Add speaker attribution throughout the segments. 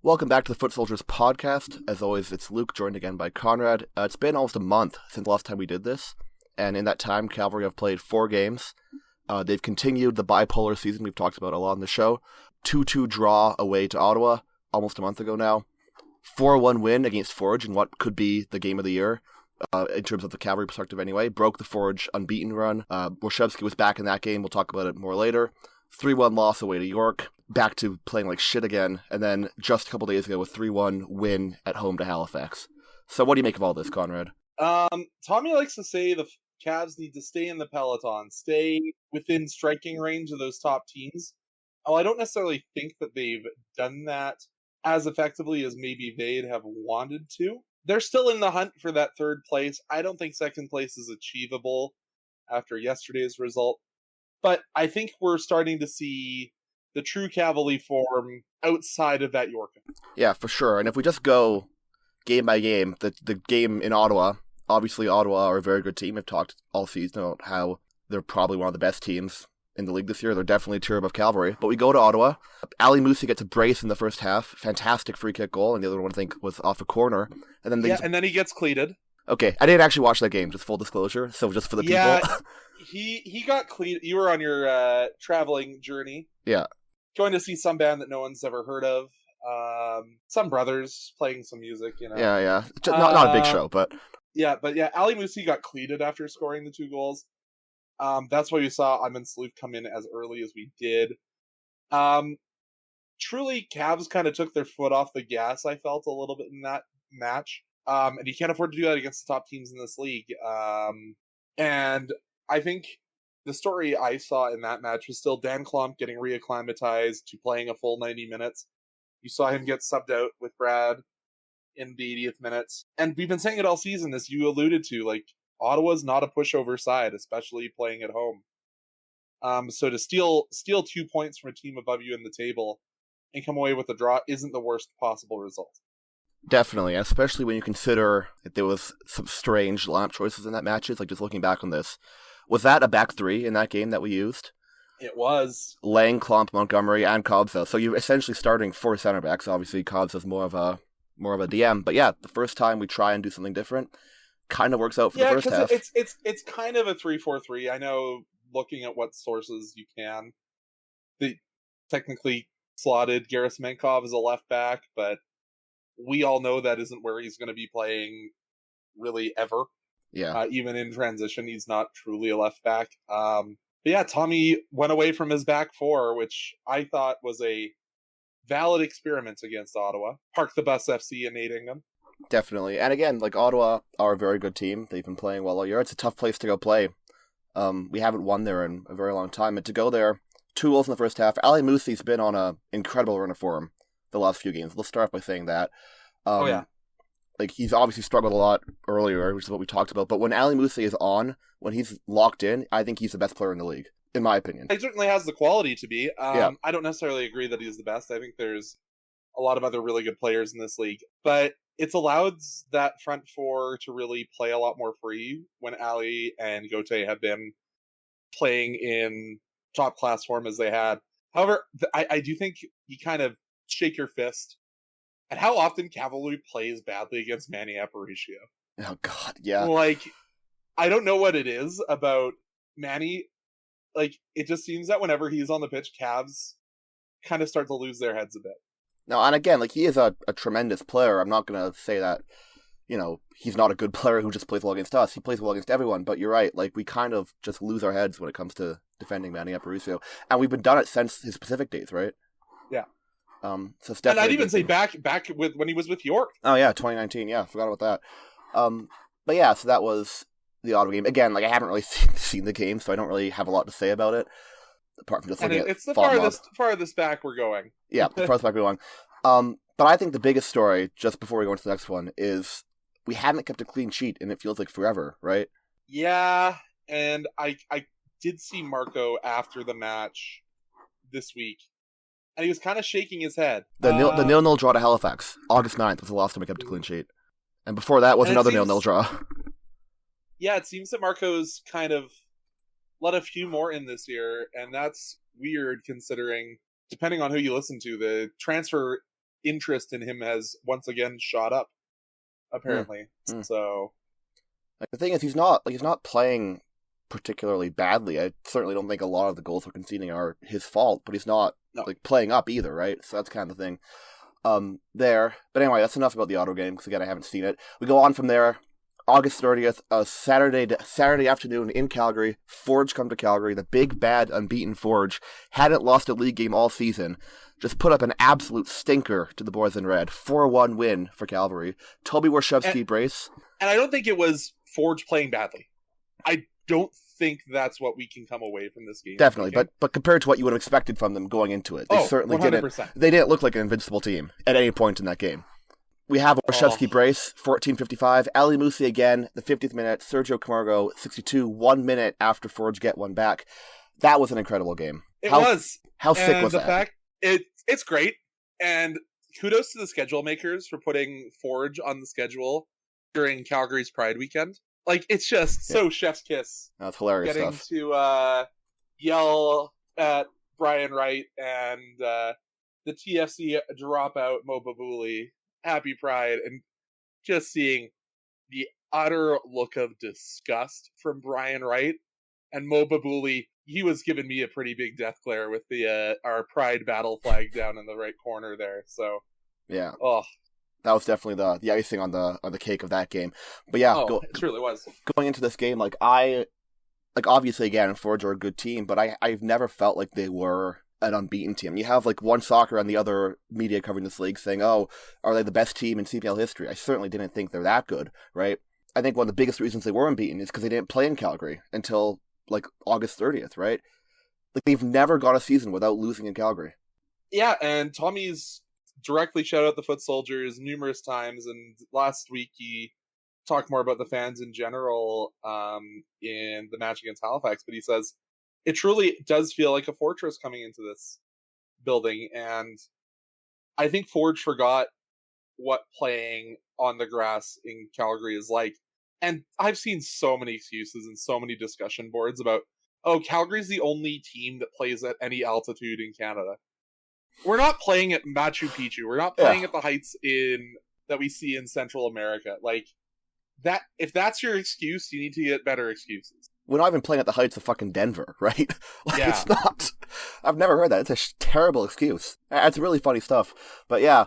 Speaker 1: Welcome back to the Foot Soldiers podcast. As always, it's Luke, joined again by Conrad. It's been almost a month since the last time we did this, and in that time, Cavalry have played 4 games. They've continued the bipolar season we've talked about a lot on the show. 2-2 draw away to Ottawa, almost a month ago now. 4-1 win against Forge in what could be the game of the year, in terms of the Cavalry perspective anyway. Broke the Forge unbeaten run. Borshevsky was back in that game. We'll talk about it more later. 3-1 loss away to York. Back to playing like shit again, and then just a couple days ago, a 3-1 win at home to Halifax. So what do you make of all this, Conrad?
Speaker 2: Tommy likes to say the Cavs need to stay in the peloton, stay within striking range of those top teams. Well, I don't necessarily think that they've done that as effectively as maybe they'd have wanted to. They're still in the hunt for that third place. I don't think second place is achievable after yesterday's result, but I think we're starting to see the true Cavalry form outside of that York.
Speaker 1: Yeah, for sure. And if we just go game by game, the game in Ottawa, obviously Ottawa are a very good team. I've talked all season about how they're probably one of the best teams in the league this year. They're definitely a tier above Cavalry. But we go to Ottawa. Ali Musi gets a brace in the first half. Fantastic free kick goal. And the other one, I think, was off a corner. And then
Speaker 2: and then he gets cleated.
Speaker 1: Okay, I didn't actually watch that game, just full disclosure. So just for the people.
Speaker 2: he got cleated. You were on your traveling journey.
Speaker 1: Yeah.
Speaker 2: Going to see some band that no one's ever heard of. Some brothers playing some music, you know.
Speaker 1: Yeah. Not a big show, but...
Speaker 2: Yeah, Ali Musi got cleated after scoring the 2 goals. That's why you saw Ayman Saloof come in as early as we did. Truly, Cavs kind of took their foot off the gas, I felt, a little bit in that match. And you can't afford to do that against the top teams in this league. And I think the story I saw in that match was still Dan Klump getting reacclimatized to playing a full 90 minutes. You saw him get subbed out with Brad in the 80th minutes. And we've been saying it all season, as you alluded to, like, Ottawa's not a pushover side, especially playing at home. So to steal 2 points from a team above you in the table and come away with a draw isn't the worst possible result.
Speaker 1: Definitely, especially when you consider that there was some strange lineup choices in that matches, like just looking back on this. Was that a back 3 in that game that we used?
Speaker 2: It was.
Speaker 1: Lang, Klump, Montgomery, and Cavsfc. So you're essentially starting 4 center backs. Obviously, Cavsfc is more of a DM. But yeah, the first time we try and do something different, kind of works out for the first half.
Speaker 2: It's kind of a 3-4-3. I know, looking at what sources you can, they technically slotted Gareth Menkov as a left back, but we all know that isn't where he's going to be playing really ever.
Speaker 1: Yeah.
Speaker 2: Even in transition, he's not truly a left back. But yeah, Tommy went away from his back 4, which I thought was a valid experiment against Ottawa. Park the Bus FC in Ingham.
Speaker 1: Definitely. And again, like, Ottawa are a very good team. They've been playing well all year. It's a tough place to go play. We haven't won there in a very long time. And to go there, 2 goals in the first half. Ali Musi's been on an incredible run of form the last few games. Let's start off by saying that. Like, he's obviously struggled a lot earlier, which is what we talked about. But when Ali Musi is on, when he's locked in, I think he's the best player in the league, in my opinion.
Speaker 2: He certainly has the quality to be. I don't necessarily agree that he's the best. I think there's a lot of other really good players in this league. But it's allowed that front 4 to really play a lot more free when Ali and Gauthier have been playing in top-class form as they had. However, I do think you kind of shake your fist at how often Cavalry plays badly against Manny Aparicio.
Speaker 1: Oh, God, yeah.
Speaker 2: Like, I don't know what it is about Manny. Like, it just seems that whenever he's on the pitch, Cavs kind of start to lose their heads a bit.
Speaker 1: No, and again, like, he is a tremendous player. I'm not going to say that, you know, he's not a good player who just plays well against us. He plays well against everyone, but you're right. Like, we kind of just lose our heads when it comes to defending Manny Aparicio. And we've been done it since his Pacific days, right?
Speaker 2: Yeah.
Speaker 1: So it's
Speaker 2: and I'd even say back with when he was with York.
Speaker 1: Oh yeah, 2019. Yeah, forgot about that. But yeah, so that was the Ottawa game. Again, like, I haven't really seen the game, so I don't really have a lot to say about it, apart from just looking at
Speaker 2: it's the farthest back we're going.
Speaker 1: Yeah, the farthest back we're going. But I think the biggest story, just before we go into the next one, is we haven't kept a clean sheet, and it feels like forever, right?
Speaker 2: Yeah, and I did see Marco after the match this week, and he was kind of shaking his head.
Speaker 1: The 0-0 draw to Halifax, August 9th, was the last time we kept a clean sheet. And before that was another 0-0 draw.
Speaker 2: Yeah, it seems that Marco's kind of let a few more in this year, and that's weird considering, depending on who you listen to, the transfer interest in him has once again shot up, apparently. So
Speaker 1: like, the thing is, he's not playing particularly badly. I certainly don't think a lot of the goals we're conceding are his fault, but he's not like playing up either, right? So that's kind of the thing there. But anyway, that's enough about the Ottawa game because again, I haven't seen it. We go on from there. August 30th, Saturday afternoon in Calgary. Forge come to Calgary. The big, bad, unbeaten Forge hadn't lost a league game all season. Just put up an absolute stinker to the boys in red. 4-1 win for Calgary. Toby Warshevsky brace.
Speaker 2: And I don't think it was Forge playing badly. I don't think that's what we can come away from this game.
Speaker 1: Definitely, but compared to what you would have expected from them going into it, they certainly
Speaker 2: 100%.
Speaker 1: didn't. They didn't look like an invincible team at any point in that game. We have a Warshevsky brace, 14:55. Ali Musi again, the 50th minute. Sergio Camargo, 62, 1 minute after Forge get one back. That was an incredible game.
Speaker 2: How
Speaker 1: sick was that?
Speaker 2: It's great. And kudos to the schedule makers for putting Forge on the schedule during Calgary's Pride weekend. Like, it's just so chef's kiss.
Speaker 1: That's hilarious
Speaker 2: getting
Speaker 1: stuff.
Speaker 2: To yell at Brian Wright and the TFC dropout Mo Babuli. Happy Pride, and just seeing the utter look of disgust from Brian Wright and Mo Babuli. He was giving me a pretty big death glare with the our Pride battle flag down in the right corner there. So
Speaker 1: yeah,
Speaker 2: that
Speaker 1: was definitely the icing on the cake of that game. But yeah,
Speaker 2: it truly was.
Speaker 1: Going into this game, obviously again, Forge are a good team, but I've never felt like they were an unbeaten team. You have like One Soccer and the other media covering this league saying, "Oh, are they the best team in CPL history?" I certainly didn't think they're that good, right? I think one of the biggest reasons they were unbeaten is because they didn't play in Calgary until like August 30th, right? Like they've never got a season without losing in Calgary.
Speaker 2: Yeah, and Tommy's directly shout out the Foot Soldiers numerous times, and last week he talked more about the fans in general in the match against Halifax, but he says it truly does feel like a fortress coming into this building, and I think Forge forgot what playing on the grass in Calgary is like. And I've seen so many excuses and so many discussion boards about, Calgary's the only team that plays at any altitude in Canada. We're not playing at Machu Picchu. We're not playing at the heights that we see in Central America. Like, that, if that's your excuse, you need to get better excuses.
Speaker 1: We're not even playing at the heights of fucking Denver, right? It's not. I've never heard that. It's a terrible excuse. It's really funny stuff. But yeah,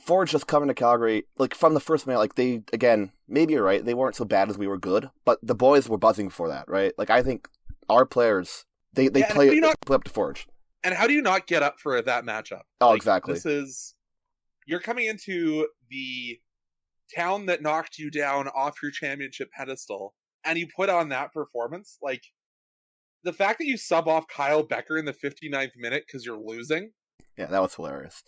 Speaker 1: Forge just coming to Calgary, like from the first minute, like they, again, maybe you're right, they weren't so bad as we were good, but the boys were buzzing before that, right? Like I think our players, they play up to Forge.
Speaker 2: And how do you not get up for that matchup?
Speaker 1: Oh, exactly.
Speaker 2: You're coming into the town that knocked you down off your championship pedestal, and you put on that performance. Like, the fact that you sub off Kyle Becker in the 59th minute because you're losing.
Speaker 1: Yeah, that was hilarious.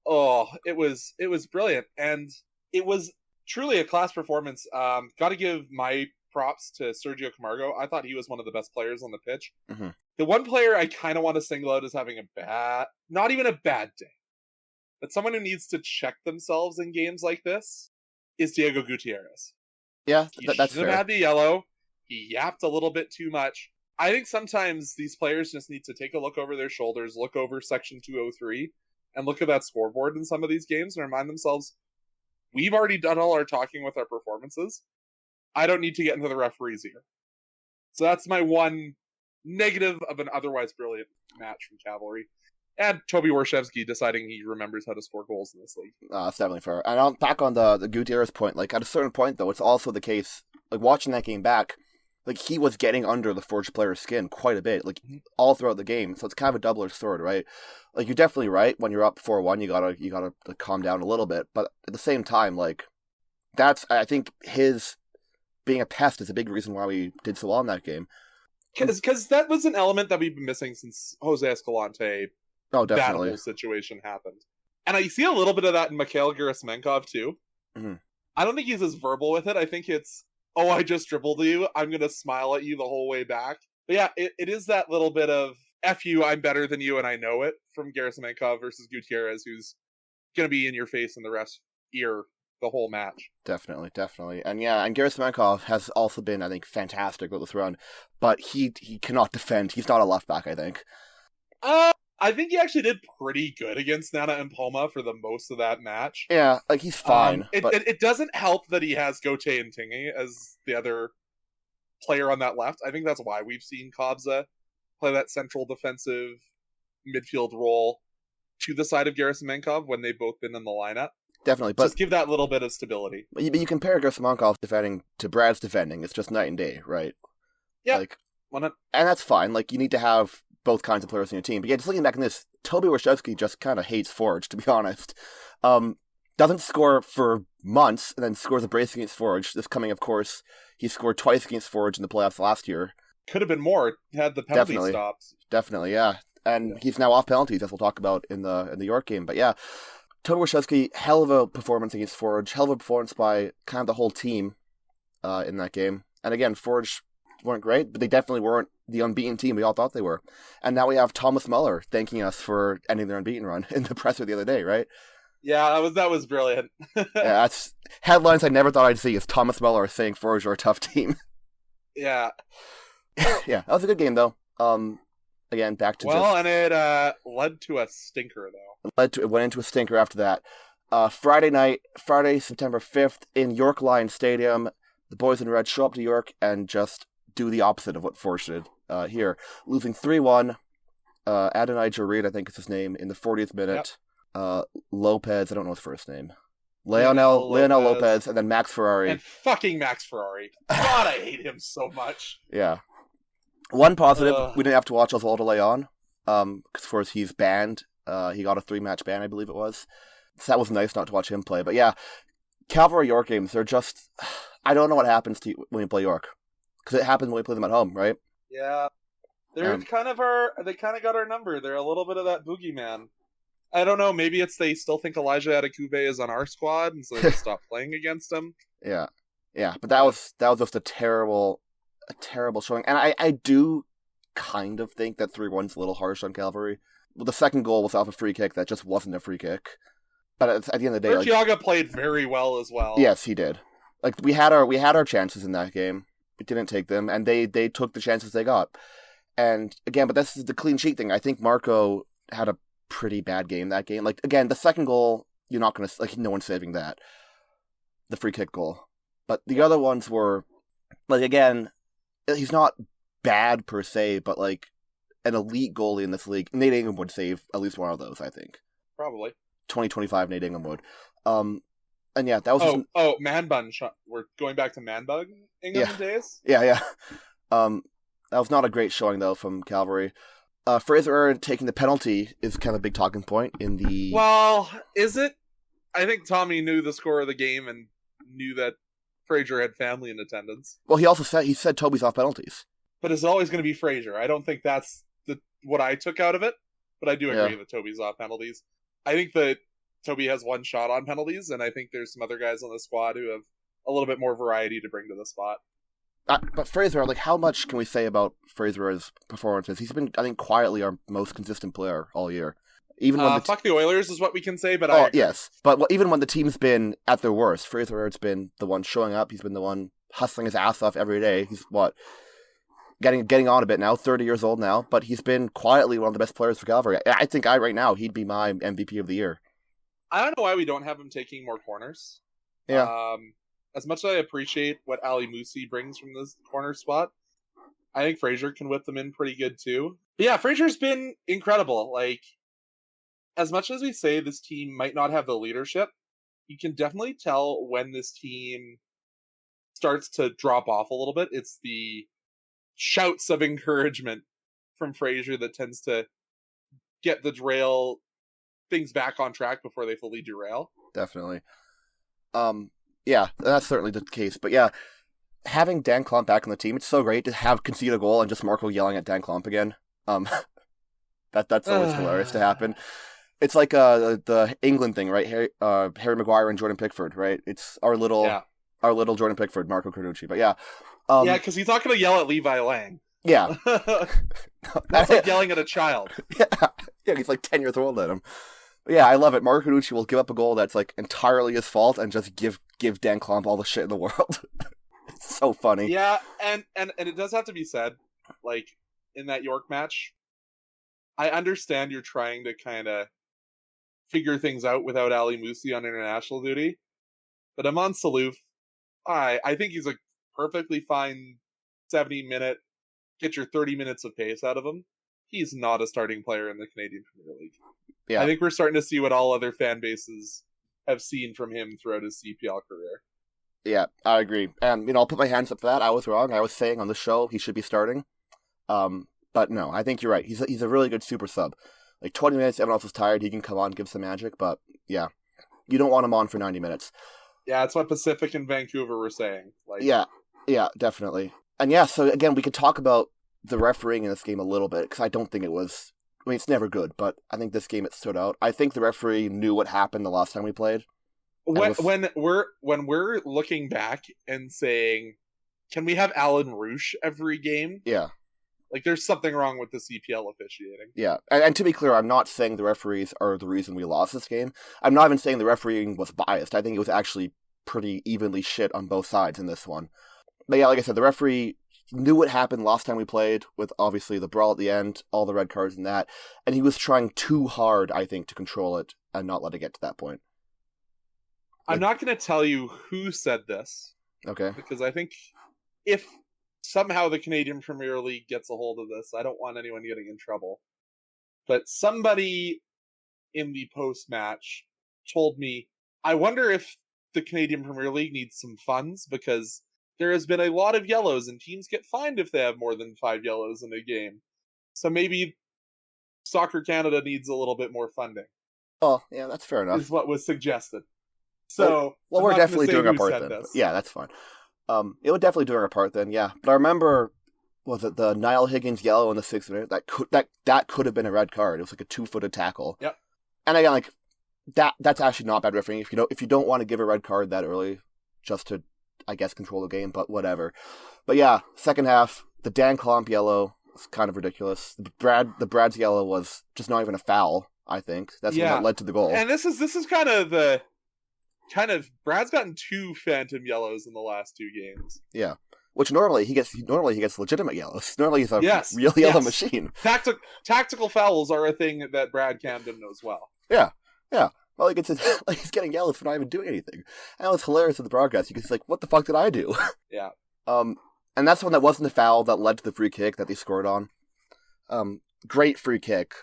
Speaker 2: Oh, it was brilliant, and it was truly a class performance. Got to give my props to Sergio Camargo. I thought he was one of the best players on the pitch.
Speaker 1: Mm-hmm.
Speaker 2: The one player I kind of want to single out as having not even a bad day, but someone who needs to check themselves in games like this is Diego Gutierrez.
Speaker 1: Yeah, that's fair. He
Speaker 2: should have had the yellow. He yapped a little bit too much. I think sometimes these players just need to take a look over their shoulders, look over Section 203, and look at that scoreboard in some of these games and remind themselves, we've already done all our talking with our performances. I don't need to get into the referee's ear. So that's my one negative of an otherwise brilliant match from Cavalry. And Toby Warshevsky deciding he remembers how to score goals in this league.
Speaker 1: That's definitely fair. And back on the Gutierrez point, like at a certain point though, it's also the case, like watching that game back, like he was getting under the Forge player's skin quite a bit, like all throughout the game. So it's kind of a double-edged sword, right? Like you're definitely right. When you're up 4-1, you gotta like, calm down a little bit. But at the same time, like I think his being a pest is a big reason why we did so well in that game.
Speaker 2: Because that was an element that we've been missing since Jose Escalante.
Speaker 1: Oh, definitely.
Speaker 2: That whole situation happened. And I see a little bit of that in Mikhail Gerasimenkov, too.
Speaker 1: Mm-hmm.
Speaker 2: I don't think he's as verbal with it. I think it's, I just dribbled you. I'm going to smile at you the whole way back. But yeah, it is that little bit of, F you, I'm better than you, and I know it, from Gerasimenkov versus Gutierrez, who's going to be in your face and the ref's ear the whole match.
Speaker 1: Definitely. And yeah, and Gerasimenkov has also been, I think, fantastic with this run. But he cannot defend. He's not a left back, I think.
Speaker 2: I think he actually did pretty good against Nana and Poma for the most of that match.
Speaker 1: Yeah, like he's fine. But
Speaker 2: It doesn't help that he has Gote and Tingy as the other player on that left. I think that's why we've seen Kabza play that central defensive midfield role to the side of Garrison Mankov when they've both been in the lineup.
Speaker 1: definitely, but
Speaker 2: Just give that little bit of stability.
Speaker 1: but you compare Gerasimonkov's defending to Brad's defending, it's just night and day, right?
Speaker 2: Yeah.
Speaker 1: Like,
Speaker 2: Why not?
Speaker 1: and that's fine. Like, you need to have both kinds of players in your team. But yeah, just looking back on this, Toby Warshawski just kind of hates Forge, to be honest. Doesn't score for months, and then scores a brace against Forge. This coming, of course, he scored twice against Forge in the playoffs last year.
Speaker 2: Could have been more had the penalty
Speaker 1: Definitely.
Speaker 2: stopped.
Speaker 1: Definitely, yeah. And he's now off penalties, as we'll talk about in the York game. But yeah, Toby Warshawski, hell of a performance against Forge. Hell of a performance by kind of the whole team in that game. And again, Forge weren't great, but they definitely weren't the unbeaten team we all thought they were. And now we have Thomas Muller thanking us for ending their unbeaten run in the presser the other day, right?
Speaker 2: Yeah, that was brilliant.
Speaker 1: Yeah, that's headlines I never thought I'd see is Thomas Muller saying Forge are a tough team.
Speaker 2: Yeah.
Speaker 1: Yeah, that was a good game though. Again, back to
Speaker 2: and it led to a stinker though.
Speaker 1: It went into a stinker after that. Friday, September 5th, in York Lions Stadium, the boys in red show up to York and just do the opposite of what Forge did here. Losing 3-1. Adonai Jareed, I think is his name, in the 40th minute. Yep. Lopez, I don't know his first name. Leonel Lopez, and then Max Ferrari.
Speaker 2: And fucking Max Ferrari. God, I hate him so much.
Speaker 1: Yeah. One positive, we didn't have to watch Oswaldo Leon, because of course he's banned. He got a 3-match ban, I believe it was. So that was nice not to watch him play. But yeah, Cavalry York games, they're just... I don't know what happens to you when you play York. Because it happens when we play them at home, right?
Speaker 2: Yeah. They kind of got our number. They're a little bit of that boogeyman. I don't know, maybe it's they still think Elijah Adekuve is on our squad, and so they stop playing against him.
Speaker 1: Yeah. Yeah, but that was just a terrible showing. And I do kind of think that 3-1's a little harsh on Cavalry. Well, the second goal was off a free kick that just wasn't a free kick. But at the end of the day,
Speaker 2: Bertiaga played very well as well.
Speaker 1: Yes, he did. Like we had our chances in that game. We didn't take them, and they took the chances they got. And again, but this is the clean sheet thing. I think Marco had a pretty bad game that game. Like again, the second goal, you're not gonna no one's saving that. The free kick goal, but the other ones were like again, he's not bad per se, but like an elite goalie in this league. Nate Ingham would save at least one of those, I think.
Speaker 2: Probably
Speaker 1: 2025 Nate Ingham would. And yeah, that was
Speaker 2: man bun shot. We're going back to man bug Ingham days.
Speaker 1: Yeah. That was not a great showing though from Cavalry. Fraser taking the penalty is kind of a big talking point in the...
Speaker 2: Well, is it? I think Tommy knew the score of the game and knew that Fraser had family in attendance.
Speaker 1: Well, he said Toby's off penalties.
Speaker 2: But it's always going to be Fraser. I don't think that's what I took out of it, but I do agree that Toby's off penalties. I think that Toby has one shot on penalties, and I think there's some other guys on the squad who have a little bit more variety to bring to the spot.
Speaker 1: But Fraser, like, how much can we say about Fraser's performances? He's been, I think, quietly our most consistent player all year. Even when
Speaker 2: fuck the Oilers is what we can say, but
Speaker 1: yes. But even when the team's been at their worst, Fraser has been the one showing up. He's been the one hustling his ass off every day. He's getting on a bit now, 30 years old now, but he's been quietly one of the best players for Calgary. I think right now he'd be my MVP of the year.
Speaker 2: I don't know why we don't have him taking more corners.
Speaker 1: Yeah.
Speaker 2: As much as I appreciate what Ali Musi brings from this corner spot, I think Fraser can whip them in pretty good too. But yeah, Fraser's been incredible. Like, as much as we say this team might not have the leadership, you can definitely tell when this team starts to drop off a little bit. It's the shouts of encouragement from Fraser that tends to get the things back on track before they fully derail.
Speaker 1: Definitely. Yeah, that's certainly the case. But yeah, having Dan Klump back on the team, it's so great to have concede a goal and just Marco yelling at Dan Klump again. That's always hilarious to happen. It's like the England thing, right? Harry Maguire and Jordan Pickford, right? It's our little Jordan Pickford, Marco Carducci. But yeah.
Speaker 2: Because he's not going to yell at Levi Lang.
Speaker 1: Yeah.
Speaker 2: That's like yelling at a child.
Speaker 1: Yeah, he's like 10 years old at him. But yeah, I love it. Marco Carducci will give up a goal that's like entirely his fault and just give Dan Klump all the shit in the world. It's so funny.
Speaker 2: Yeah, and it does have to be said, like, in that York match, I understand you're trying to kind of figure things out without Ali Musi on international duty, but Aman Salouf, I think he's a perfectly fine 70-minute, get your 30 minutes of pace out of him. He's not a starting player in the Canadian Premier League.
Speaker 1: Yeah.
Speaker 2: I think we're starting to see what all other fan bases have seen from him throughout his CPL career.
Speaker 1: Yeah, I agree. And, I'll put my hands up for that. I was wrong. I was saying on the show he should be starting. But no, I think you're right. He's a really good super sub. Like 20 minutes, everyone else is tired. He can come on, give some magic. But yeah, you don't want him on for 90 minutes.
Speaker 2: Yeah, that's what Pacific and Vancouver were saying.
Speaker 1: Yeah, definitely. And yeah, so again, we could talk about the refereeing in this game a little bit, because I don't think it was... I mean, it's never good, but I think this game it stood out. I think the referee knew what happened the last time we played.
Speaker 2: When we're looking back and saying, can we have Alan Roosh every game?
Speaker 1: Yeah.
Speaker 2: Like, there's something wrong with the CPL officiating.
Speaker 1: Yeah, and to be clear, I'm not saying the referees are the reason we lost this game. I'm not even saying the refereeing was biased. I think it was actually pretty evenly shit on both sides in this one. But yeah, like I said, the referee knew what happened last time we played, with obviously the brawl at the end, all the red cards and that, and he was trying too hard, I think, to control it and not let it get to that point.
Speaker 2: I'm not going to tell you who said this.
Speaker 1: Okay.
Speaker 2: Because I think if somehow the Canadian Premier League gets a hold of this, I don't want anyone getting in trouble. But somebody in the post-match told me, I wonder if the Canadian Premier League needs some funds, because there has been a lot of yellows and teams get fined if they have more than 5 yellows in a game. So maybe Soccer Canada needs a little bit more funding.
Speaker 1: Oh, yeah, that's fair enough.
Speaker 2: Is what was suggested. So,
Speaker 1: well, we're definitely doing our part then. Yeah, that's fine. It would definitely do our part then, yeah. But I remember, was it the Niall Higgins yellow in the 6th minute? That could have been a red card. It was like a 2-footed tackle.
Speaker 2: Yep.
Speaker 1: And again, like that's actually not bad refereeing. If you don't want to give a red card that early, just to, I guess, control the game, but whatever. But yeah, second half, the Dan Klomp yellow was kind of ridiculous. The Brad's yellow was just not even a foul, I think. That's what led to the goal.
Speaker 2: And this is kind of Brad's gotten 2 phantom yellows in the last 2 games.
Speaker 1: Yeah. Which normally he gets legitimate yellows. Normally he's a real yellow machine.
Speaker 2: Tactical fouls are a thing that Brad Camden knows well.
Speaker 1: Yeah. Well, he's getting yellows for not even doing anything. And it was hilarious in the broadcast. You could like, what the fuck did I do?
Speaker 2: Yeah.
Speaker 1: And that's the one that wasn't the foul that led to the free kick that they scored on. Great free kick.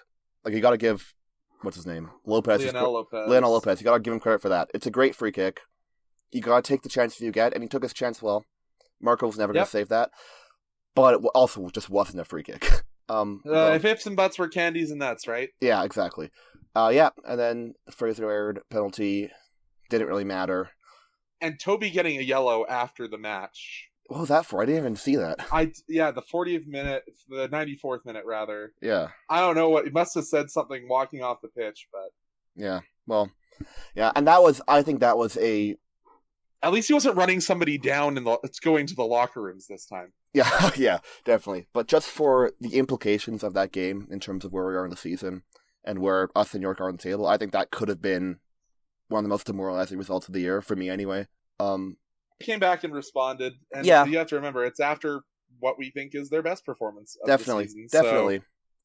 Speaker 1: Like, you got to give, what's his name? Lionel Lopez. You got to give him credit for that. It's a great free kick. You got to take the chances you get, and he took his chance well. Marco was never going to save that. But it also just wasn't a free kick.
Speaker 2: If ifs and buts were candies and nuts, right?
Speaker 1: Yeah, exactly. And then Fraser aired penalty. Didn't really matter.
Speaker 2: And Toby getting a yellow after the match.
Speaker 1: What was that for? I didn't even see that.
Speaker 2: The 40th minute, the 94th minute, rather.
Speaker 1: Yeah.
Speaker 2: I don't know what, he must have said something walking off the pitch, but...
Speaker 1: Yeah, well, yeah, and I think that was a...
Speaker 2: At least he wasn't running somebody down it's going to the locker rooms this time.
Speaker 1: Yeah, yeah, definitely. But just for the implications of that game, in terms of where we are in the season, and where us and York are on the table, I think that could have been one of the most demoralizing results of the year, for me anyway.
Speaker 2: Came back and responded, and you have to remember, it's after what we think is their best performance of the season.
Speaker 1: Definitely.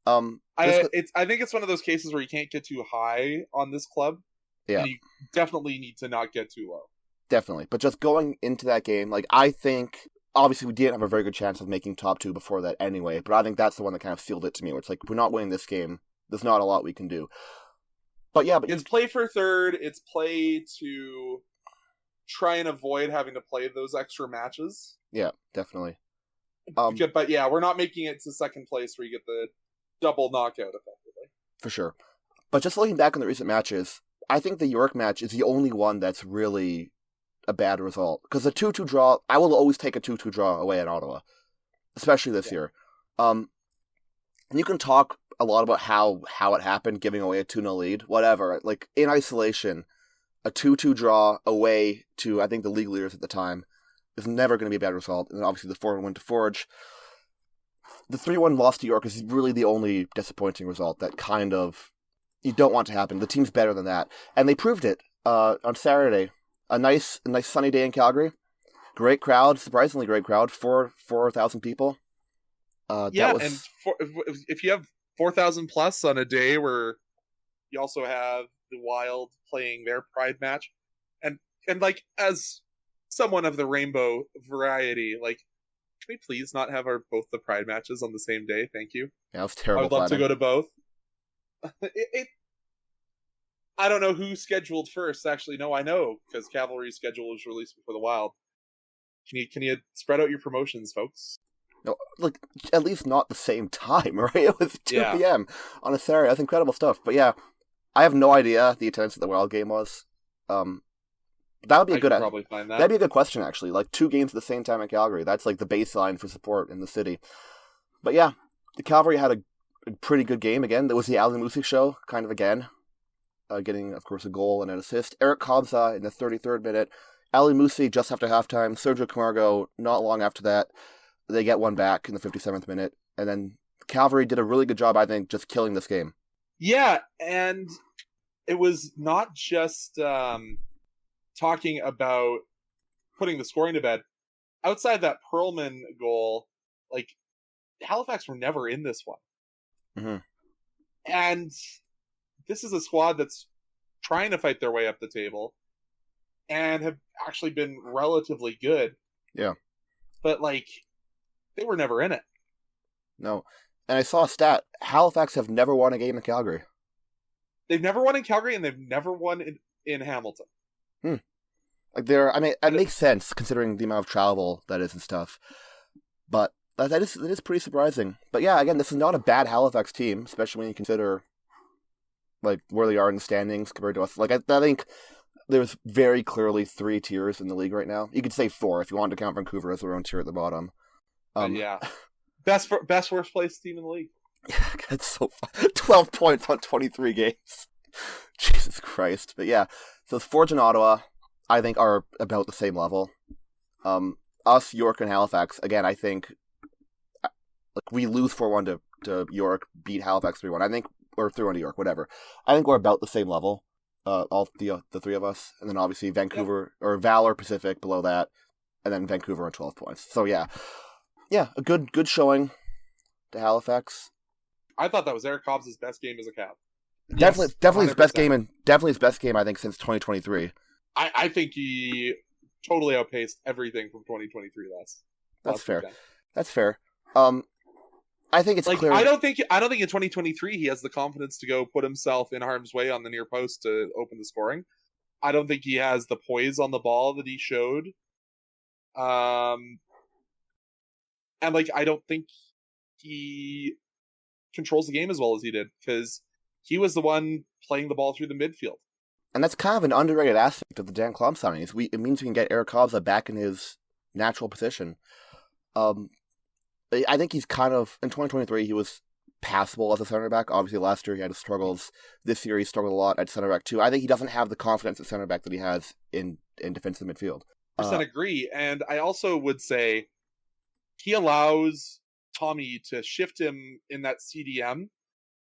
Speaker 2: I think it's one of those cases where you can't get too high on this club, and you definitely need to not get too low.
Speaker 1: Definitely. But just going into that game, like, I think, obviously we didn't have a very good chance of making top 2 before that anyway, but I think that's the one that kind of sealed it to me, where it's like, if we're not winning this game, there's not a lot we can do. But yeah,
Speaker 2: it's play for third, it's play to try and avoid having to play those extra matches.
Speaker 1: Yeah, definitely.
Speaker 2: But yeah, we're not making it to second place where you get the double knockout, effectively.
Speaker 1: For sure. But just looking back on the recent matches, I think the York match is the only one that's really a bad result. Because the 2-2 draw, I will always take a 2-2 draw away at Ottawa. Especially this year. And you can talk a lot about how it happened, giving away a 2-0 lead, whatever. Like, in isolation, a 2-2 draw away to, I think, the league leaders at the time is never going to be a bad result. And then obviously the 4-1 win to Forge. The 3-1 loss to York is really the only disappointing result that kind of you don't want to happen. The team's better than that. And they proved it on Saturday. A nice sunny day in Calgary. Great crowd, surprisingly great crowd, 4,000 people.
Speaker 2: If you have 4,000 plus on a day where you also have the Wild playing their Pride match, and like as someone of the rainbow variety, like can we please not have both the Pride matches on the same day? Thank you.
Speaker 1: Yeah, it was
Speaker 2: I
Speaker 1: terrible
Speaker 2: would love
Speaker 1: planning.
Speaker 2: to go to both. I don't know who scheduled first. Actually, no, I know because Cavalry's schedule was released before the Wild. Can you spread out your promotions, folks?
Speaker 1: No, like at least not the same time, right? It was 2 p.m. on a Saturday. That's incredible stuff. But yeah, I have no idea the attendance at the Wild game was. That would be
Speaker 2: probably find that.
Speaker 1: That'd be a good question actually. Like 2 games at the same time in Calgary. That's like the baseline for support in the city. But yeah, the Cavalry had a pretty good game again. There was the Ali Musi show, kind of again, getting of course a goal and an assist. Eric Kobza in the 33rd minute. Ali Musi just after halftime. Sergio Camargo not long after that. They get one back in the 57th minute, and then Cavalry did a really good job, I think, just killing this game.
Speaker 2: Yeah, and it was not just talking about putting the scoring to bed. Outside that Perlman goal, like, Halifax were never in this one.
Speaker 1: Mm-hmm.
Speaker 2: And this is a squad that's trying to fight their way up the table and have actually been relatively good.
Speaker 1: Yeah.
Speaker 2: But, like, they were never in it.
Speaker 1: No. And I saw a stat. Halifax have never won a game in Calgary.
Speaker 2: They've never won in Calgary, and they've never won in Hamilton.
Speaker 1: Like it makes sense considering the amount of travel that is and stuff. But that is pretty surprising. But yeah, again, this is not a bad Halifax team, especially when you consider like where they are in the standings compared to us. Like I think there's very clearly 3 tiers in the league right now. You could say 4 if you wanted to count Vancouver as their own tier at the bottom.
Speaker 2: Yeah, best worst place team in the league.
Speaker 1: Yeah, that's so fun. 12 points on 23 games. Jesus Christ. But yeah, so Forge and Ottawa, I think, are about the same level. Us, York, and Halifax, again, I think like we lose 4-1 to York, beat Halifax 3-1. I think, or 3-1 to York, whatever. I think we're about the same level, all the 3 of us. And then obviously Vancouver, or Valor Pacific below that, and then Vancouver on 12 points. So yeah, a good showing to Halifax.
Speaker 2: I thought that was Eric Cobb's best game as a Cav.
Speaker 1: Definitely his best game, and definitely his best game, I think, since 2023.
Speaker 2: I think he totally outpaced everything from 2023
Speaker 1: That's fair.
Speaker 2: Weekend.
Speaker 1: That's fair. I think it's
Speaker 2: like
Speaker 1: clear.
Speaker 2: I don't think in 2023 he has the confidence to go put himself in harm's way on the near post to open the scoring. I don't think he has the poise on the ball that he showed. And like I don't think he controls the game as well as he did because he was the one playing the ball through the midfield.
Speaker 1: And that's kind of an underrated aspect of the Dan Klom signing. It means we can get Eric Kobza back in his natural position. I think he's kind of, in 2023, he was passable as a center back. Obviously, last year he had his struggles. This year he struggled a lot at center back too. I think he doesn't have the confidence at center back that he has in defensive midfield.
Speaker 2: I agree. And I also would say he allows Tommy to shift him in that CDM.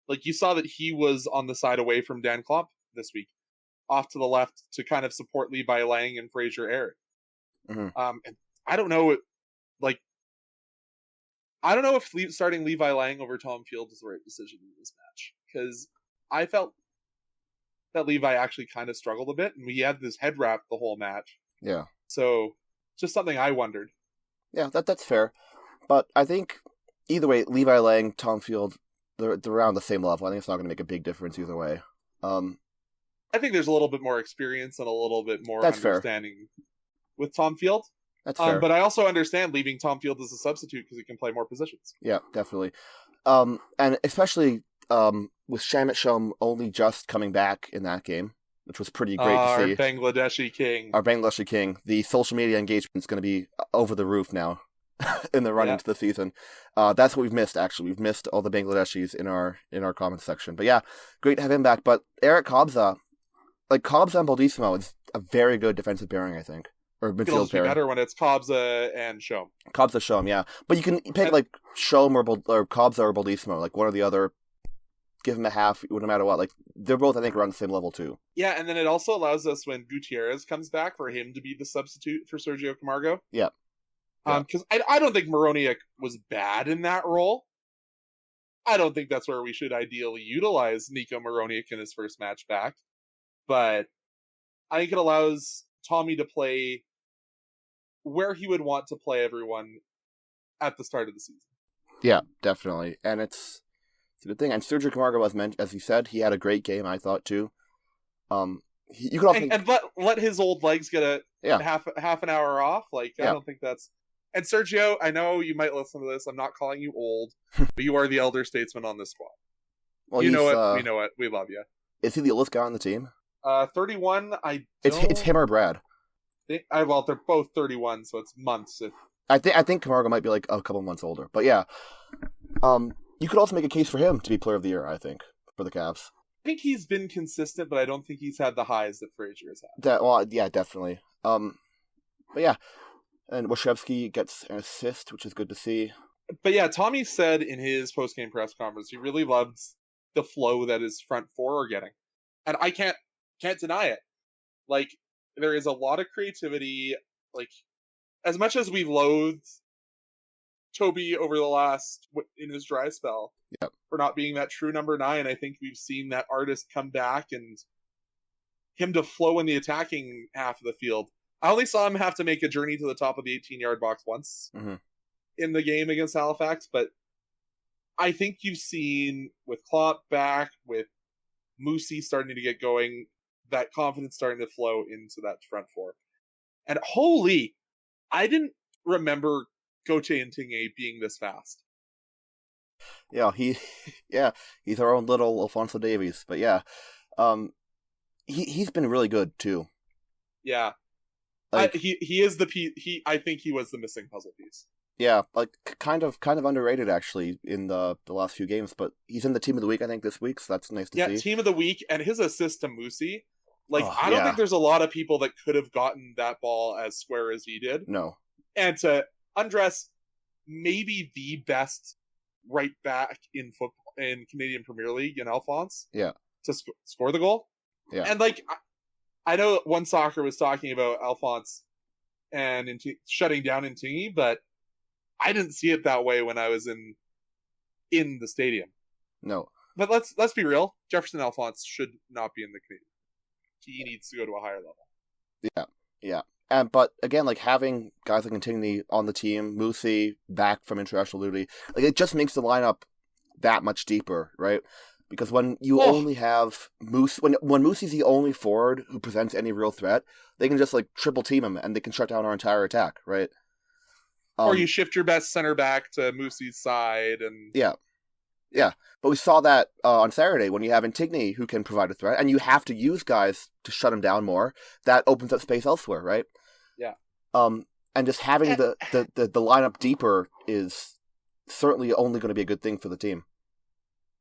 Speaker 2: Like you saw that he was on the side away from Dan Klomp this week, off to the left to kind of support Levi Lang and Fraser Eric.
Speaker 1: Mm-hmm.
Speaker 2: And I don't know, if starting Levi Lang over Tom Field is the right decision in this match because I felt that Levi actually kind of struggled a bit, and we had this head wrap the whole match.
Speaker 1: Yeah.
Speaker 2: So just something I wondered.
Speaker 1: Yeah, that's fair, but I think either way, Levi Lang, Tom Field, they're around the same level. I think it's not going to make a big difference either way.
Speaker 2: I think there's a little bit more experience and a little bit more understanding with Tom Field.
Speaker 1: That's fair.
Speaker 2: But I also understand leaving Tom Field as a substitute because he can play more positions.
Speaker 1: Yeah, definitely. And especially with Shamit Shom only just coming back in that game, which was pretty great to see.
Speaker 2: Our Bangladeshi king.
Speaker 1: The social media engagement is going to be over the roof now in the run into the season. That's what we've missed, actually. We've missed all the Bangladeshis in our comments section. But yeah, great to have him back. But Eric Kobza, Kobza and Baldissimo is a very good defensive pairing, I think. Or midfield pairing.
Speaker 2: Better when it's Kobza and Shom.
Speaker 1: Kobza, Shom, yeah. But you can pick Shom or Kobza or Baldissimo, one or the other. Give him a half, no matter what. They're both, I think, around the same level too.
Speaker 2: Yeah, and then it also allows us when Gutierrez comes back for him to be the substitute for Sergio Camargo.
Speaker 1: Yeah.
Speaker 2: Because I don't think Moroniak was bad in that role. I don't think that's where we should ideally utilize Nico Moronic in his first match back. But I think it allows Tommy to play where he would want to play everyone at the start of the season.
Speaker 1: Yeah, definitely. And it's a good thing. And Sergio Camargo, as you said, he had a great game, I thought, too. You could also
Speaker 2: and let his old legs get a half an hour off. Like, I don't think that's... And Sergio, I know you might listen to this. I'm not calling you old, but you are the elder statesman on this squad.
Speaker 1: Well,
Speaker 2: you know it. We know it. We love you.
Speaker 1: Is he the oldest guy on the team?
Speaker 2: 31.
Speaker 1: It's him or Brad.
Speaker 2: Well, they're both 31, so it's months.
Speaker 1: I think Camargo might be like a couple months older, but yeah. You could also make a case for him to be Player of the Year. I think for the Cavs.
Speaker 2: I think he's been consistent, but I don't think he's had the highs that Frazier has had.
Speaker 1: Yeah, definitely. But yeah, and Washevsky gets an assist, which is good to see.
Speaker 2: But yeah, Tommy said in his post-game press conference he really loves the flow that his front four are getting, and I can't deny it. Like, there is a lot of creativity. Like, as much as we loathed Toby over the last in his dry spell for not being that true number 9, I think we've seen that artist come back and him to flow in the attacking half of the field. I only saw him have to make a journey to the top of the 18-yard box once in the game against Halifax, but I think you've seen with Klopp back, with Moosey starting to get going, that confidence starting to flow into that front four. And holy, I didn't remember Goche Intingue being this fast.
Speaker 1: Yeah, he's our own little Alphonso Davies. But yeah, he's been really good too.
Speaker 2: Yeah, like, he is the piece. I think he was the missing puzzle piece.
Speaker 1: Yeah, like kind of underrated actually in the last few games. But he's in the team of the week, I think, this week, so that's nice to see.
Speaker 2: Yeah, team of the week, and his assist to Moosey. Like, I don't think there's a lot of people that could have gotten that ball as square as he did.
Speaker 1: No.
Speaker 2: And to undress maybe the best right back in football in Canadian Premier League in Alphonse.
Speaker 1: Yeah.
Speaker 2: To score the goal.
Speaker 1: Yeah.
Speaker 2: And like, I know One Soccer was talking about Alphonse and shutting down Intingue, but I didn't see it that way when I was in the stadium.
Speaker 1: No.
Speaker 2: But let's be real. Jefferson Alphonse should not be in the Canadian. He needs to go to a higher level.
Speaker 1: Yeah. But again, like having guys like Intingue on the team, Moosey back from international duty, like it just makes the lineup that much deeper, right? Because when you only have when Moosey's the only forward who presents any real threat, they can just like triple team him and they can shut down our entire attack, right?
Speaker 2: Or you shift your best center back to Moosey's side, and
Speaker 1: yeah. But we saw that on Saturday when you have Intingue who can provide a threat, and you have to use guys to shut him down more. That opens up space elsewhere, right?
Speaker 2: Yeah.
Speaker 1: And just having the lineup deeper is certainly only going to be a good thing for the team.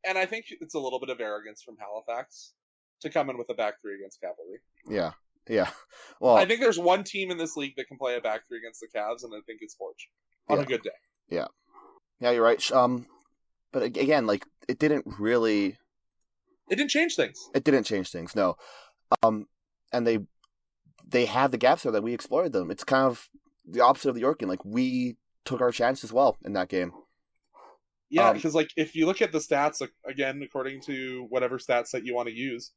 Speaker 2: And I think it's a little bit of arrogance from Halifax to come in with a back three against Cavalry.
Speaker 1: Yeah. Well,
Speaker 2: I think there's one team in this league that can play a back three against the Cavs, and I think it's Forge on a good day.
Speaker 1: Yeah, you're right. But again, like it didn't
Speaker 2: change things.
Speaker 1: It didn't change things. No. And they had the gaps there that we exploited them. It's kind of the opposite of the York game. Like we took our chance as well in that game.
Speaker 2: Yeah, because like if you look at the stats, like, again, according to whatever stat set you want to use,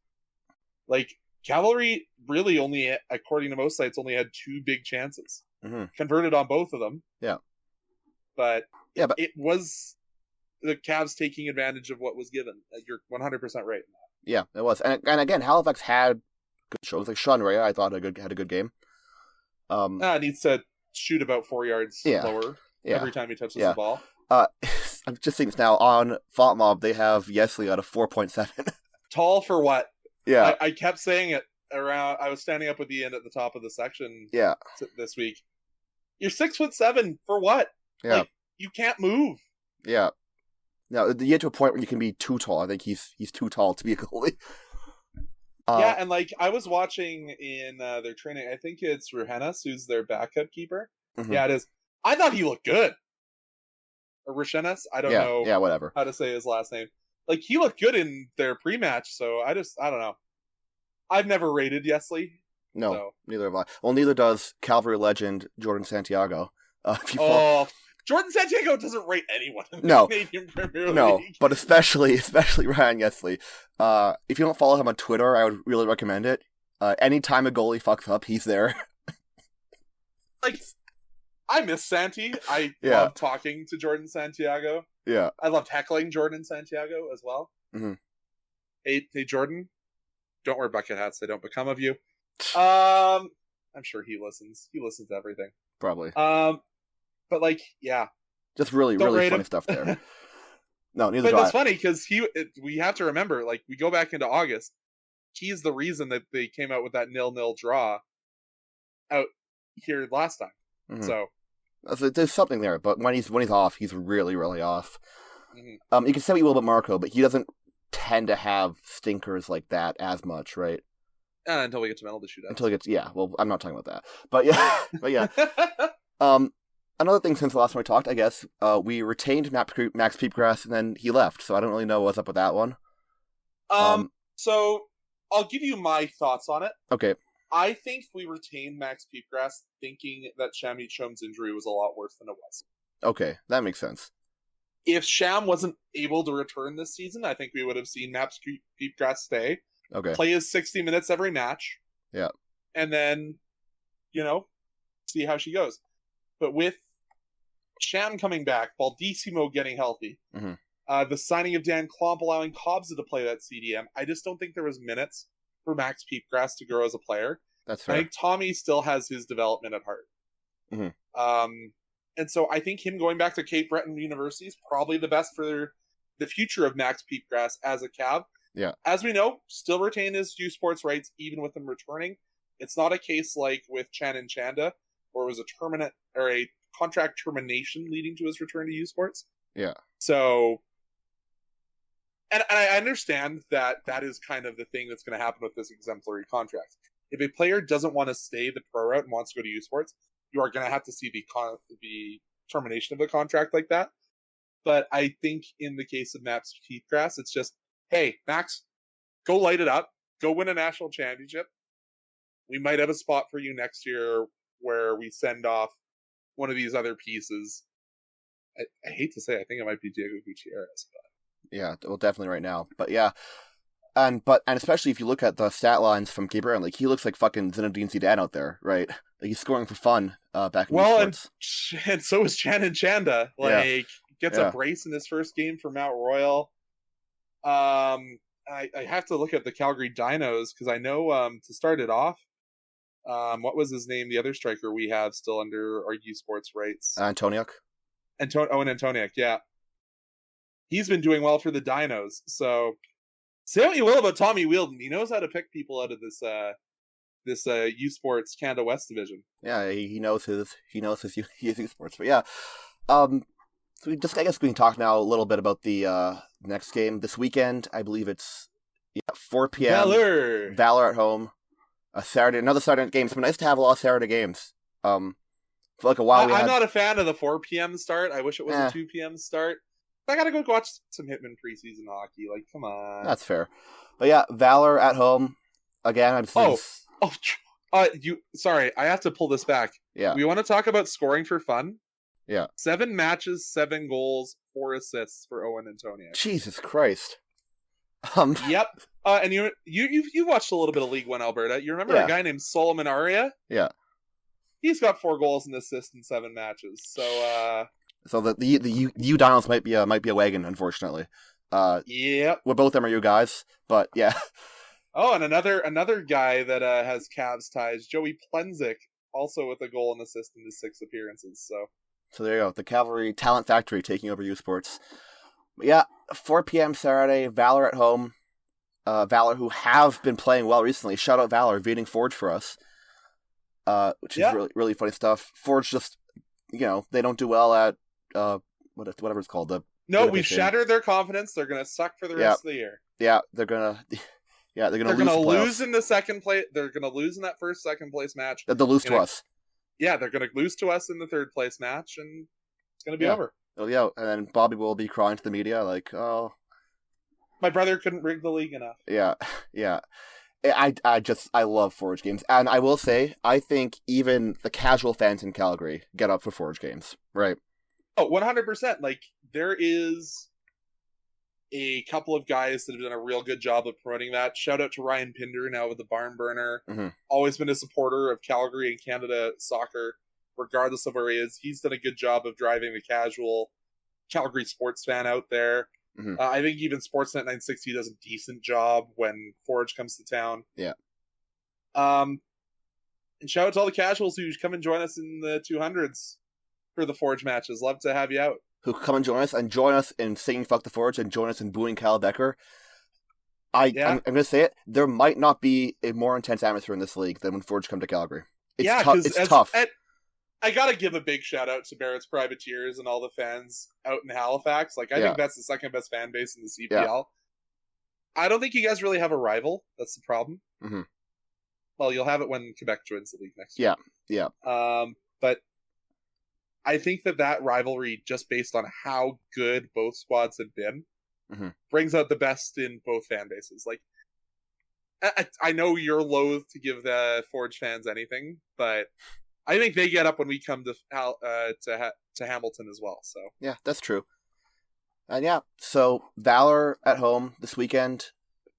Speaker 2: like Cavalry really only, according to most sites, only had 2 big chances. Converted on both of them.
Speaker 1: Yeah.
Speaker 2: But it was the Cavs taking advantage of what was given. You're 100% right in that.
Speaker 1: Yeah, it was. And again, Halifax had good shows. Like Sean Rea, I thought had a good game.
Speaker 2: Needs to shoot about 4 yards lower every time he touches the ball.
Speaker 1: I'm just thinking now on Font Mob, they have Yesley at a 4.7.
Speaker 2: Tall for what?
Speaker 1: Yeah.
Speaker 2: I kept saying it around. I was standing up with Ian at the top of the section this week. You're 6'7" for what?
Speaker 1: Yeah.
Speaker 2: Like, you can't move.
Speaker 1: Yeah. Now, you get to a point where you can be too tall. I think he's too tall to be a goalie.
Speaker 2: Yeah, and like I was watching in their training, I think it's Ruhenas who's their backup keeper.
Speaker 1: Mm-hmm.
Speaker 2: Yeah, it is. I thought he looked good. Or Ruhenas, I don't know.
Speaker 1: Yeah, whatever.
Speaker 2: How to say his last name. Like he looked good in their pre-match, so I don't know. I've never rated Yesley.
Speaker 1: No, neither have I. Well, neither does Calvary legend Jordan Santiago.
Speaker 2: Jordan Santiago doesn't rate anyone in the
Speaker 1: No.
Speaker 2: Canadian Premier League.
Speaker 1: No, but especially Ryan Yesley. If you don't follow him on Twitter, I would really recommend it. Anytime a goalie fucks up, he's there.
Speaker 2: Like, I miss Santi. I love talking to Jordan Santiago.
Speaker 1: Yeah.
Speaker 2: I loved heckling Jordan Santiago as well.
Speaker 1: Mm-hmm.
Speaker 2: Hey, Jordan, don't wear bucket hats. They don't become of you. I'm sure he listens. He listens to everything.
Speaker 1: Probably.
Speaker 2: But like, yeah.
Speaker 1: Just really funny stuff there. No, neither do I.
Speaker 2: But that's funny because we have to remember, like, we go back into August. He's the reason that they came out with that 0-0 draw out here last time.
Speaker 1: Mm-hmm.
Speaker 2: So
Speaker 1: there's something there, but when he's off, he's really, really off.
Speaker 2: Mm-hmm.
Speaker 1: You can say what you will about Marco, but he doesn't tend to have stinkers like that as much, right?
Speaker 2: Until we get to penalty shootouts.
Speaker 1: Until he gets, well, I'm not talking about that. But yeah. Another thing since the last time we talked, I guess, we retained Max Peepgrass, and then he left, so I don't really know what's up with that one.
Speaker 2: So I'll give you my thoughts on it.
Speaker 1: Okay.
Speaker 2: I think we retained Max Peepgrass thinking that Shamit Chom's injury was a lot worse than it was.
Speaker 1: Okay, that makes sense.
Speaker 2: If Sham wasn't able to return this season, I think we would have seen Max Peepgrass stay.
Speaker 1: Okay.
Speaker 2: Play his 60 minutes every match.
Speaker 1: Yeah.
Speaker 2: And then, see how she goes. But with Sham coming back, Baldissimo getting healthy, the signing of Dan Klomp allowing Kobza to play that CDM, I just don't think there was minutes for Max Peepgrass to grow as a player.
Speaker 1: That's fair.
Speaker 2: I think Tommy still has his development at heart.
Speaker 1: Mm-hmm.
Speaker 2: And so I think him going back to Cape Breton University is probably the best for the future of Max Peepgrass as a Cav.
Speaker 1: Yeah.
Speaker 2: As we know, still retain his U Sports rights even with him returning. It's not a case like with Channon Chanda, where it was a contract termination leading to his return to U Sports.
Speaker 1: Yeah.
Speaker 2: So, and I understand that is kind of the thing that's going to happen with this exemplary contract. If a player doesn't want to stay the pro route and wants to go to U Sports, you are going to have to see the termination of a contract like that. But I think in the case of Max Peepgrass, it's just, hey, Max, go light it up. Go win a national championship. We might have a spot for you next year where we send off one of these other pieces. I hate to say, I think it might be Diego Gutierrez. But.
Speaker 1: Yeah, well, definitely right now. But yeah, and especially if you look at the stat lines from Gabriel, like he looks like fucking Zinedine Zidane out there, right? Like he's scoring for fun back in sports.
Speaker 2: And so is Channon Chanda. Gets a brace in his first game for Mount Royal. I have to look at the Calgary Dinos because I know to start it off, what was his name? The other striker we have still under our U Sports rights.
Speaker 1: Antoniuk.
Speaker 2: Owen Antoniuk, yeah. He's been doing well for the Dinos. So say what you will about Tommy Wheeldon. He knows how to pick people out of this U Sports Canada West division.
Speaker 1: Yeah, he knows his U Sports. But yeah. So I guess we can talk now a little bit about the next game this weekend. I believe it's 4 p.m. Valor at home. Another Saturday game. It's been nice to have a lot of Saturday games. For like a while,
Speaker 2: I'm not a fan of the 4 p.m. start. I wish it was a 2 p.m. start. I gotta go watch some Hitman preseason hockey. Like, come on.
Speaker 1: That's fair. But yeah, Valor at home again.
Speaker 2: Sorry, I have to pull this back.
Speaker 1: Yeah,
Speaker 2: we want to talk about scoring for fun.
Speaker 1: Yeah,
Speaker 2: 7 matches, 7 goals, 4 assists for Owen Antoniuk.
Speaker 1: Jesus Christ.
Speaker 2: Yep. And you watched a little bit of League One Alberta. You remember a guy named Solomon Aria?
Speaker 1: Yeah.
Speaker 2: He's got 4 goals and assists in 7 matches.
Speaker 1: So the U Dinos might be a wagon, unfortunately.
Speaker 2: Yep.
Speaker 1: Well, both of them are you guys, but yeah.
Speaker 2: Oh, and another guy that has Cavs ties, Joey Plenzik, also with a goal and assist in his 6 appearances.
Speaker 1: So there you go, the Cavalry Talent Factory taking over U Sports. But yeah, 4 p.m. Saturday, Valor at home. Valor, who have been playing well recently. Shout out Valor, beating Forge for us. Which is really, really funny stuff. Forge just, they don't do well at whatever it's called.
Speaker 2: We've shattered their confidence. They're going to suck for the rest of the year.
Speaker 1: Yeah, they're going to
Speaker 2: lose in the second place. They're going to lose in that second place match.
Speaker 1: They'll lose to us.
Speaker 2: Yeah, they're going to lose to us in the third place match, and it's going to be over.
Speaker 1: Oh, yeah, and then Bobby will be crying to the media like, oh.
Speaker 2: My brother couldn't rig the league enough. Yeah.
Speaker 1: I love Forge games. And I will say, I think even the casual fans in Calgary get up for Forge games, right?
Speaker 2: Oh, 100%. Like, there is a couple of guys that have done a real good job of promoting that. Shout out to Ryan Pinder, now with the Barn Burner.
Speaker 1: Mm-hmm.
Speaker 2: Always been a supporter of Calgary and Canada soccer, regardless of where he is. He's done a good job of driving the casual Calgary sports fan out there.
Speaker 1: Mm-hmm.
Speaker 2: I think even Sportsnet 960 does a decent job when Forge comes to town.
Speaker 1: Yeah.
Speaker 2: And shout out to all the casuals who come and join us in the 200s for the Forge matches. Love to have you out.
Speaker 1: Who come and join us in singing Fuck the Forge and join us in booing Cal Becker. I'm going to say it, there might not be a more intense atmosphere in this league than when Forge come to Calgary. It's tough.
Speaker 2: I gotta give a big shout out to Barrett's Privateers and all the fans out in Halifax. Like, I think that's the second best fan base in the CPL. Yeah. I don't think you guys really have a rival. That's the problem.
Speaker 1: Mm-hmm.
Speaker 2: Well, you'll have it when Quebec joins the league next year.
Speaker 1: Yeah.
Speaker 2: But I think that rivalry, just based on how good both squads have been,
Speaker 1: mm-hmm.
Speaker 2: brings out the best in both fan bases. Like, I know you're loath to give the Forge fans anything, but I think they get up when we come to Hamilton as well. So
Speaker 1: yeah, that's true. And yeah, so Valor at home this weekend.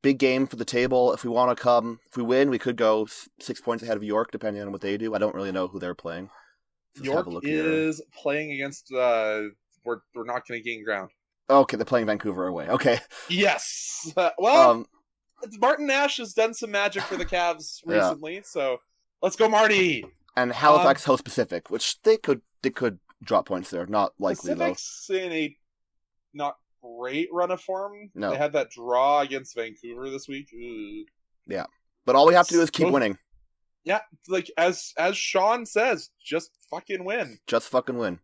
Speaker 1: Big game for the table. If we want to come, if we win, we could go 6 points ahead of York, depending on what they do. I don't really know who they're playing.
Speaker 2: York is playing against. We're not going to gain ground.
Speaker 1: Okay, they're playing Vancouver away. Okay.
Speaker 2: Yes. Martin Nash has done some magic for the Cavs recently, so let's go, Marty.
Speaker 1: And Halifax host Pacific, which they could drop points there. Not likely
Speaker 2: Pacific's
Speaker 1: though.
Speaker 2: In a not great run of form.
Speaker 1: No.
Speaker 2: They had that draw against Vancouver this week. Ugh.
Speaker 1: Yeah, but all we have to do is keep winning.
Speaker 2: Yeah, like as Sean says, just fucking win.
Speaker 1: Just fucking win.